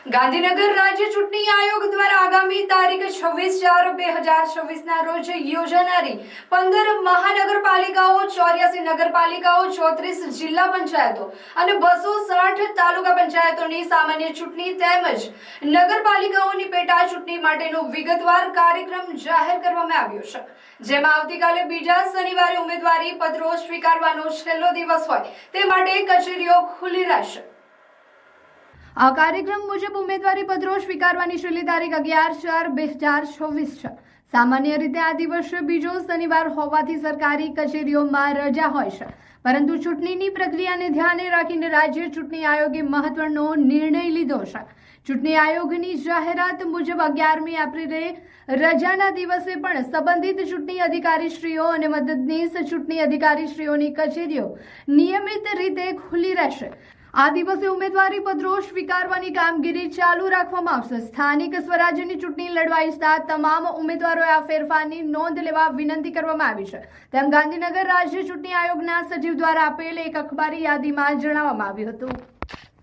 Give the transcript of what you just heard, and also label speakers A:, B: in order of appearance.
A: ગાંધીનગર રાજ્ય ચૂંટણી આયોગ દ્વારા આગામી તારીખ 26/4/2026 રોજ યોજાનારી 15 મહાનગરપાલિકાઓ, 84 નગરપાલિકાઓ, 34 જિલ્લા પંચાયતો અને 260 તાલુકા પંચાયતોની સામાન્ય ચૂંટણી તેમજ નગરપાલિકાઓની પેટા ચૂંટણી માટેનો વિગતવાર કાર્યક્રમ જાહેર કરવામાં આવ્યો છે, જેમાં આવતીકાલે બીજા શનિવારે ઉમેદવારી પત્રો સ્વીકારવાનો છેલ્લો દિવસ હોય તે માટે કચેરીઓ ખુલ્લી રહેશે। આ કાર્યક્રમ મુજબ ઉમેદવારી પત્રો સ્વીકારવાની છેલ્લી તારીખ 11/4/2026 છે। સામાન્ય રીતે આ દિવસ બીજો શનિવાર હોવાથી સરકારી કચેરીઓમાં રજા હોય છે, પરંતુ ચૂંટણીની પ્રક્રિયાને ધ્યાને રાખીને રાજ્ય ચૂંટણી આયોગે મહત્વનો નિર્ણય લીધો છે। ચૂંટણી આયોગની જાહેરાત મુજબ 11મી એપ્રિલે રજાના દિવસે પણ સંબંધિત ચૂંટણી અધિકારીશ્રીઓ અને મદદનીશ ચૂંટણી અધિકારીશ્રીઓની કચેરીઓ નિયમિત રીતે ખુલ્લી રહેશે। આ દિવસે ઉમેદવારી પત્રો સ્વીકારવાની કામગીરી ચાલુ રાખવામાં આવશે। સ્થાનિક સ્વરાજ્યની ચૂંટણી લડવા ઈચ્છતા તમામ ઉમેદવારોએ આ ફેરફારની નોંધ લેવા વિનંતી કરવામાં આવી છે, તેમ ગાંધીનગર રાજ્ય ચૂંટણી આયોગના સચિવ દ્વારા આપેલ એક અખબારી યાદીમાં જણાવવામાં આવ્યું હતું।